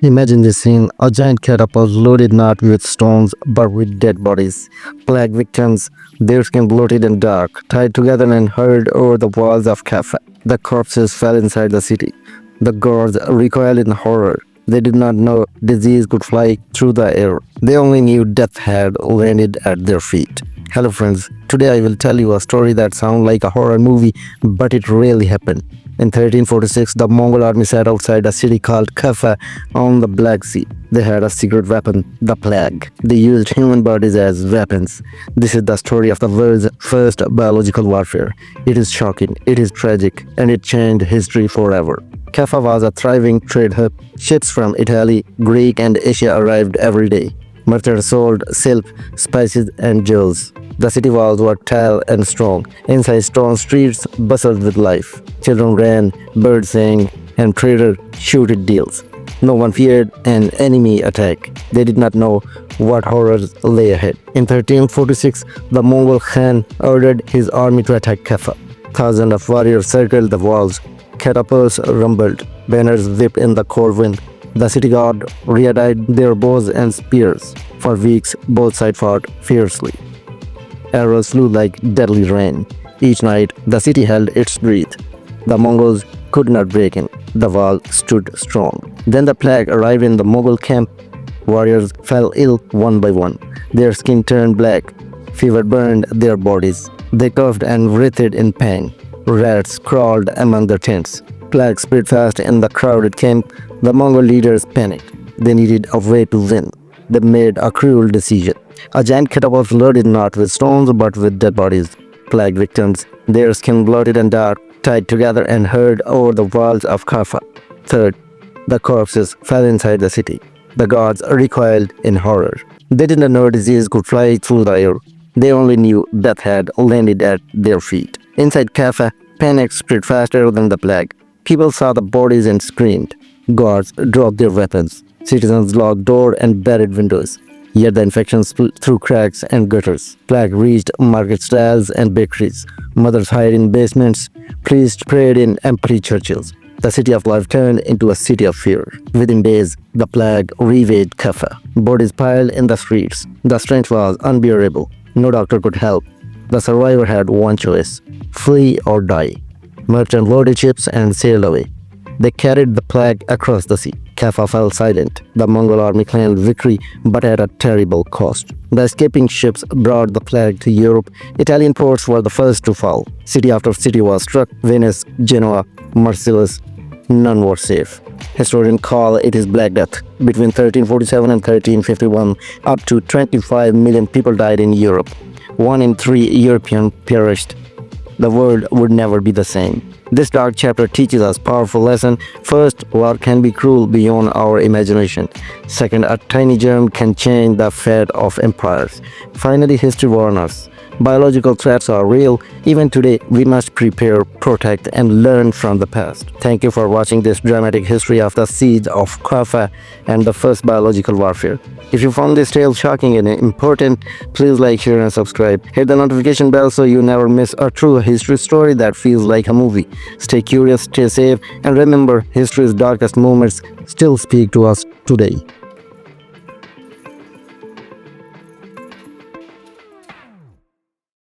Imagine this scene, a giant catapult loaded not with stones but with dead bodies. Plague victims, their skin bloated and dark, tied together and hurled over the walls of Caffa. The corpses fell inside the city. The guards recoiled in horror. They did not know disease could fly through the air. They only knew death had landed at their feet. Hello friends, today I will tell you a story that sounds like a horror movie, but it really happened. In 1346, the Mongol army sat outside a city called Caffa on the Black Sea. They had a secret weapon, the plague. They used human bodies as weapons. This is the story of the world's first biological warfare. It is shocking, it is tragic, and it changed history forever. Caffa was a thriving trade hub. Ships from Italy, Greece, and Asia arrived every day. Merchants sold silk, spices, and jewels. The city walls were tall and strong. Inside, stone streets bustled with life. Children ran, birds sang, and traders shooted deals. No one feared an enemy attack. They did not know what horrors lay ahead. In 1346, the Mongol Khan ordered his army to attack Caffa. Thousands of warriors circled the walls. Catapults rumbled. Banners whipped in the cold wind. The city guard readied their bows and spears. For weeks, both sides fought fiercely. Arrows flew like deadly rain. Each night, the city held its breath. The Mongols could not break in. The wall stood strong. Then the plague arrived in the Mongol camp. Warriors fell ill one by one. Their skin turned black. Fever burned their bodies. They coughed and writhed in pain. Rats crawled among the tents. Plague spread fast in the crowded camp. The Mongol leaders panicked. They needed a way to win. They made a cruel decision. A giant catapult loaded not with stones but with dead bodies. Plague victims, their skin bloated and dark, tied together and hurled over the walls of Caffa. Third, the corpses fell inside the city. The gods recoiled in horror. They didn't know disease could fly through the air. They only knew death had landed at their feet. Inside Caffa, panic spread faster than the plague. People saw the bodies and screamed. Guards dropped their weapons. Citizens locked doors and barred windows. Yet the infection split through cracks and gutters. Plague reached market stalls and bakeries. Mothers hid in basements. Priests prayed in empty churches. The city of life turned into a city of fear. Within days, the plague ravaged Caffa. Bodies piled in the streets. The stench was unbearable. No doctor could help. The survivor had one choice: flee or die. Merchants loaded ships and sailed away. They carried the plague across the sea. Caffa fell silent. The Mongol army claimed victory, but at a terrible cost. The escaping ships brought the plague to Europe. Italian ports were the first to fall. City after city was struck. Venice, Genoa, Marseilles. None were safe. Historians call it is Black Death. Between 1347 and 1351, up to 25 million people died in Europe. 1 in 3 Europeans perished. The world would never be the same. This dark chapter teaches us powerful lesson. First, war can be cruel beyond our imagination. Second, a tiny germ can change the fate of empires. Finally, history warns us. Biological threats are real. Even today, we must prepare, protect, and learn from the past. Thank you for watching this dramatic history of the Siege of Caffa and the first biological warfare. If you found this tale shocking and important, please like, share, and subscribe. Hit the notification bell so you never miss a true history story that feels like a movie. Stay curious, stay safe, and remember, history's darkest moments still speak to us today.